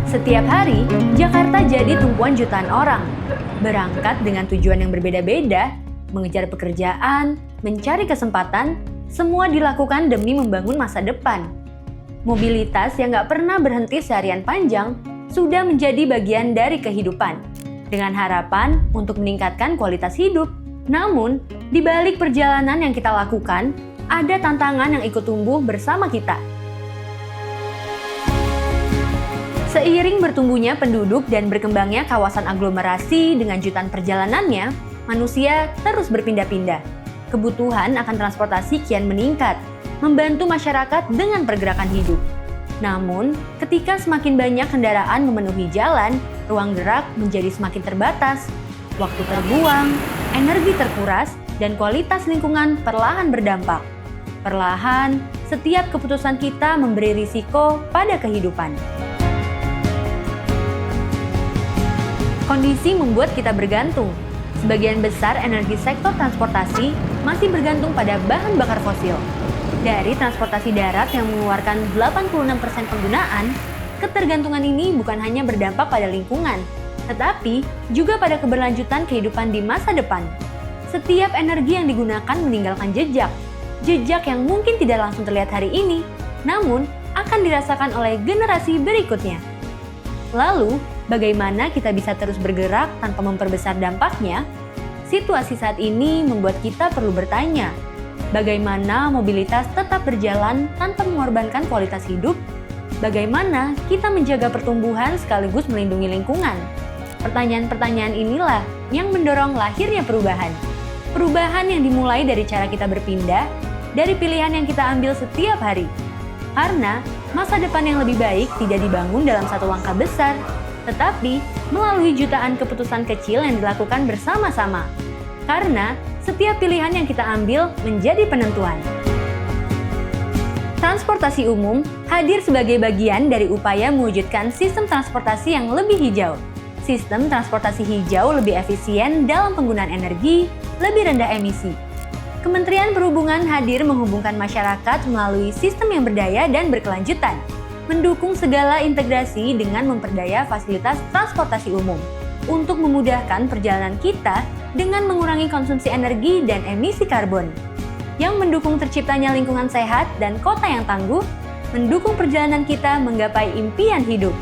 Setiap hari, Jakarta jadi tumpuan jutaan orang. Berangkat dengan tujuan yang berbeda-beda, mengejar pekerjaan, mencari kesempatan, semua dilakukan demi membangun masa depan. Mobilitas yang nggak pernah berhenti seharian panjang sudah menjadi bagian dari kehidupan, dengan harapan untuk meningkatkan kualitas hidup. Namun, di balik perjalanan yang kita lakukan, ada tantangan yang ikut tumbuh bersama kita. Seiring bertumbuhnya penduduk dan berkembangnya kawasan aglomerasi dengan jutaan perjalanannya, manusia terus berpindah-pindah. Kebutuhan akan transportasi kian meningkat, membantu masyarakat dengan pergerakan hidup. Namun, ketika semakin banyak kendaraan memenuhi jalan, ruang gerak menjadi semakin terbatas, waktu terbuang, energi terkuras, dan kualitas lingkungan perlahan berdampak. Perlahan, setiap keputusan kita memberi risiko pada kehidupan. Kondisi membuat kita bergantung. Sebagian besar energi sektor transportasi masih bergantung pada bahan bakar fosil. Dari transportasi darat yang mengeluarkan 86% penggunaan, ketergantungan ini bukan hanya berdampak pada lingkungan, tetapi juga pada keberlanjutan kehidupan di masa depan. Setiap energi yang digunakan meninggalkan jejak yang mungkin tidak langsung terlihat hari ini, namun akan dirasakan oleh generasi berikutnya. Lalu, bagaimana kita bisa terus bergerak tanpa memperbesar dampaknya? Situasi saat ini membuat kita perlu bertanya, bagaimana mobilitas tetap berjalan tanpa mengorbankan kualitas hidup? Bagaimana kita menjaga pertumbuhan sekaligus melindungi lingkungan? Pertanyaan-pertanyaan inilah yang mendorong lahirnya perubahan. Perubahan yang dimulai dari cara kita berpindah, dari pilihan yang kita ambil setiap hari. Karena masa depan yang lebih baik tidak dibangun dalam satu langkah besar, tetapi melalui jutaan keputusan kecil yang dilakukan bersama-sama. Karena setiap pilihan yang kita ambil menjadi penentuan. Transportasi umum hadir sebagai bagian dari upaya mewujudkan sistem transportasi yang lebih hijau. Sistem transportasi hijau lebih efisien dalam penggunaan energi, lebih rendah emisi. Kementerian Perhubungan hadir menghubungkan masyarakat melalui sistem yang berdaya dan berkelanjutan, mendukung segala integrasi dengan memperdaya fasilitas transportasi umum, untuk memudahkan perjalanan kita dengan mengurangi konsumsi energi dan emisi karbon, yang mendukung terciptanya lingkungan sehat dan kota yang tangguh, mendukung perjalanan kita menggapai impian hidup.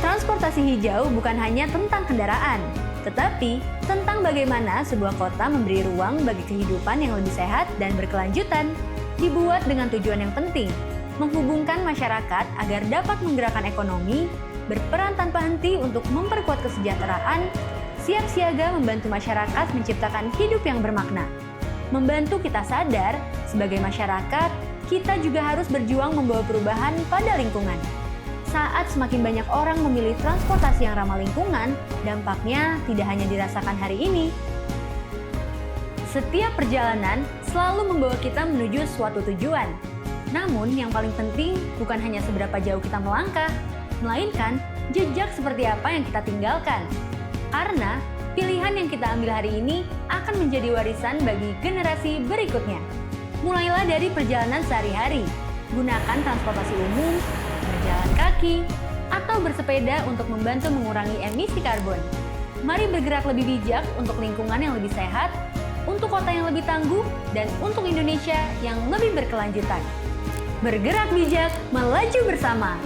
Transportasi hijau bukan hanya tentang kendaraan, tetapi tentang bagaimana sebuah kota memberi ruang bagi kehidupan yang lebih sehat dan berkelanjutan, dibuat dengan tujuan yang penting, menghubungkan masyarakat agar dapat menggerakkan ekonomi, berperan tanpa henti untuk memperkuat kesejahteraan, siap siaga membantu masyarakat menciptakan hidup yang bermakna. Membantu kita sadar, sebagai masyarakat, kita juga harus berjuang membawa perubahan pada lingkungan. Saat semakin banyak orang memilih transportasi yang ramah lingkungan, dampaknya tidak hanya dirasakan hari ini. Setiap perjalanan selalu membawa kita menuju suatu tujuan. Namun yang paling penting bukan hanya seberapa jauh kita melangkah, melainkan jejak seperti apa yang kita tinggalkan. Karena pilihan yang kita ambil hari ini akan menjadi warisan bagi generasi berikutnya. Mulailah dari perjalanan sehari-hari, gunakan transportasi umum, berjalan kaki, atau bersepeda untuk membantu mengurangi emisi karbon. Mari bergerak lebih bijak untuk lingkungan yang lebih sehat, untuk kota yang lebih tangguh, dan untuk Indonesia yang lebih berkelanjutan. Bergerak bijak, melaju bersama.